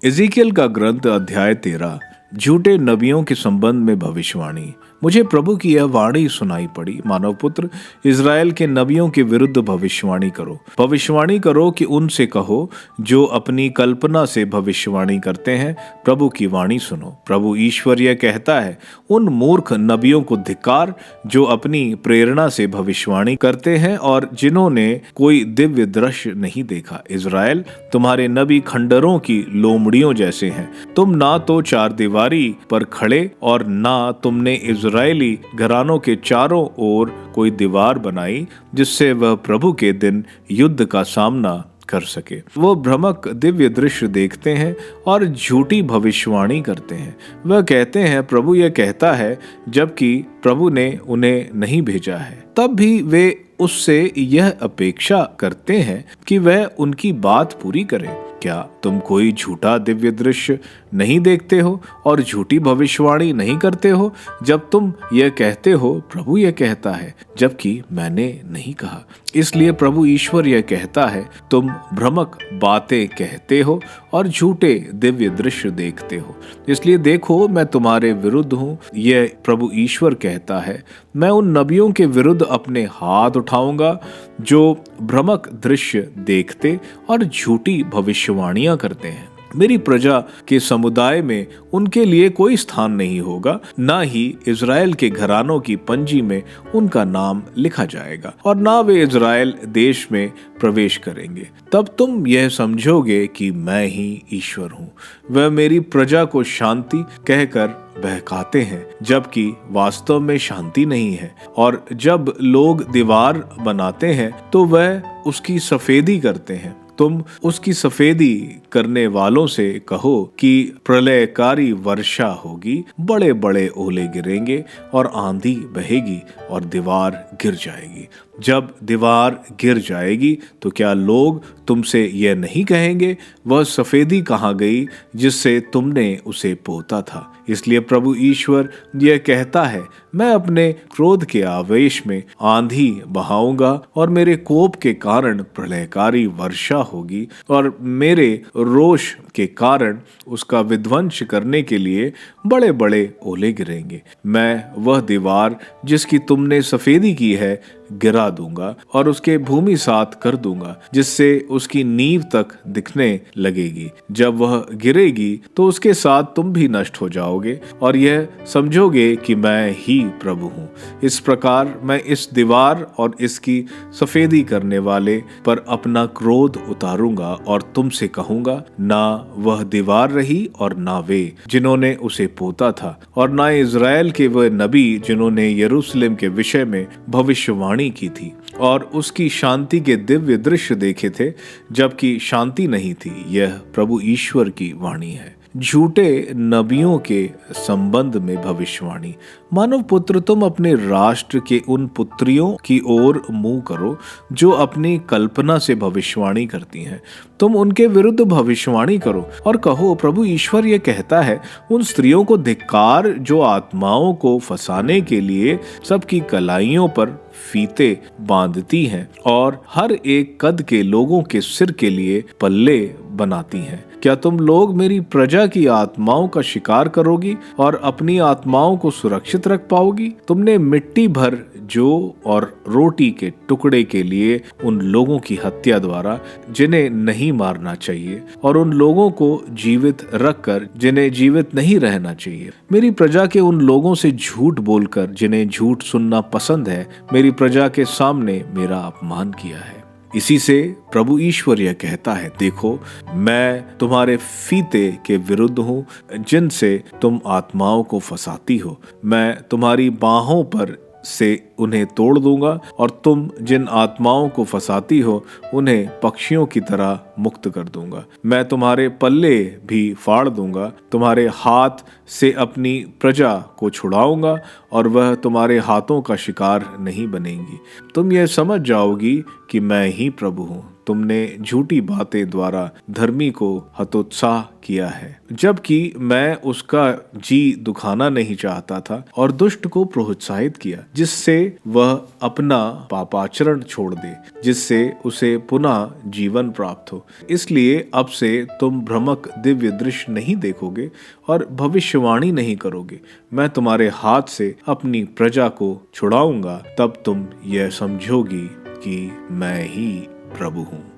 इज़ीकियल का ग्रंथ अध्याय 13। झूठे नबियों के संबंध में भविष्यवाणी। मुझे प्रभु की यह वाणी सुनाई पड़ी, मानव पुत्र, इज़राइल के नबियों के विरुद्ध भविष्यवाणी करो। भविष्यवाणी करो कि उनसे कहो जो अपनी कल्पना से भविष्यवाणी करते हैं, प्रभु की वाणी सुनो। प्रभु ईश्वर यह कहता है, उन मूर्ख नबियों को धिक्कार जो अपनी प्रेरणा से भविष्यवाणी करते हैं और जिन्होंने कोई दिव्य दृश्य नहीं देखा। इज़राइल, तुम्हारे नबी खंडरों की लोमड़ियों जैसे हैं। तुम ना तो चारदीवारी पर खड़े और ना तुमने इज़राइली घरानों के चारों ओर कोई दीवार बनाई जिससे वह प्रभु के दिन युद्ध का सामना कर सके। वो भ्रमक दिव्य दृश्य देखते हैं और झूठी भविष्यवाणी करते हैं। वह कहते हैं, प्रभु यह कहता है, जबकि प्रभु ने उन्हें नहीं भेजा है। तब भी वे उससे यह अपेक्षा करते हैं कि वह उनकी बात पूरी करे। क्या तुम कोई झूठा दिव्य दृश्य नहीं देखते हो और झूठी भविष्यवाणी नहीं करते हो जब तुम यह कहते हो, प्रभु यह कहता है, जबकि मैंने नहीं कहा। इसलिए प्रभु ईश्वर यह कहता है, तुम भ्रमक बातें कहते हो और झूठे दिव्य दृश्य देखते हो। इसलिए देखो, मैं तुम्हारे विरुद्ध हूँ, यह प्रभु ईश्वर कहता है। मैं उन नबियों के विरुद्ध अपने हाथ उठाऊंगा जो भ्रमक दृश्य देखते और झूठी भविष्यवाणियां करते हैं। मेरी प्रजा के समुदाय में उनके लिए कोई स्थान नहीं होगा, ना ही इज़राइल के घरानों की पंजी में उनका नाम लिखा जाएगा और ना वे इज़राइल देश में प्रवेश करेंगे। तब तुम यह समझोगे कि मैं ही ईश्वर हूँ। वह मेरी प्रजा को शांति कहकर बहकाते हैं, जबकि वास्तव में शांति नहीं है। और जब लोग दीवार बनाते हैं तो वह उसकी सफेदी करते हैं। तुम उसकी सफेदी करने वालों से कहो कि प्रलयकारी वर्षा होगी, बड़े बड़े ओले गिरेंगे और आंधी बहेगी और दीवार गिर जाएगी। जब दीवार गिर जाएगी तो क्या लोग तुमसे यह नहीं कहेंगे, वह सफेदी कहाँ गई जिससे तुमने उसे पोता था। इसलिए प्रभु ईश्वर यह कहता है, मैं अपने क्रोध के आवेश में आंधी बहाऊंगा और मेरे कोप के कारण प्रलयकारी वर्षा होगी और मेरे रोष के कारण उसका विध्वंस करने के लिए बड़े बड़े ओले गिरेंगे। मैं वह दीवार जिसकी तुमने सफेदी की है गिरा दूंगा और उसके भूमि सात कर दूंगा, जिससे उसकी नींव तक दिखने लगेगी। जब वह गिरेगी तो उसके साथ तुम भी नष्ट हो जाओगे और यह समझोगे कि मैं ही प्रभु हूँ। इस प्रकार मैं इस दीवार और इसकी सफेदी करने वाले पर अपना क्रोध उतारूंगा और तुमसे कहूंगा, ना वह दीवार रही और ना वे जिन्होंने उसे पोता था और ना इज़राइल के वह नबी जिन्होंने यरूशलेम के विषय में भविष्यवाणी की थी और उसकी शांति के दिव्य दृश्य देखे थे, जबकि शांति नहीं थी। यह प्रभु ईश्वर की वाणी है। झूठे नबियों के संबंध में भविष्यवाणी। मानव पुत्र, तुम अपने राष्ट्र के उन पुत्रियों की ओर मुंह करो जो अपनी कल्पना से भविष्यवाणी करती हैं। तुम उनके विरुद्ध भविष्यवाणी करो और कहो, प्रभु ईश्वर यह कहता है, उन स्त्रियों को धिक्कार जो आत्माओं को फंसाने के लिए सबकी कलाइयों पर फीते बांधती हैं और हर एक कद के लोगों के सिर के लिए पल्ले बनाती हैं। क्या तुम लोग मेरी प्रजा की आत्माओं का शिकार करोगी और अपनी आत्माओं को सुरक्षित रख पाओगी? तुमने मिट्टी भर जौ और रोटी के टुकड़े के लिए उन लोगों की हत्या द्वारा जिन्हें नहीं मारना चाहिए और उन लोगों को जीवित रखकर जिन्हें जीवित नहीं रहना चाहिए। मेरी प्रजा के उन लोगों से झूठ बोलकर जिन्हें झूठ सुनना पसंद है, मेरी प्रजा के सामने मेरा अपमान किया है। इसी से प्रभु ईश्वर यह कहता है, देखो, मैं तुम्हारे फीते के विरुद्ध हूँ जिनसे तुम आत्माओं को फंसाती हो। मैं तुम्हारी बाहों पर से उन्हें तोड़ दूंगा और तुम जिन आत्माओं को फंसाती हो उन्हें पक्षियों की तरह मुक्त कर दूंगा। मैं तुम्हारे पल्ले भी फाड़ दूंगा, तुम्हारे हाथ से अपनी प्रजा को छुड़ाऊंगा और वह तुम्हारे हाथों का शिकार नहीं बनेगी। तुम यह समझ जाओगी कि मैं ही प्रभु हूँ। तुमने झूठी बातें द्वारा धर्मी को हतोत्साह किया है, जबकि मैं उसका जी दुखाना नहीं चाहता था और दुष्ट को प्रोत्साहित किया, जिससे वह अपना पापाचरण छोड़ दे, जिससे उसे पुनः जीवन प्राप्त हो। इसलिए अब से तुम भ्रमक दिव्य दृश्य नहीं देखोगे और भविष्यवाणी नहीं करोगे। मैं तुम्हारे हाथ से अपनी प्रजा को छुड़ाऊंगा, तब तुम यह समझोगी कि मैं ही प्रभु हूँ।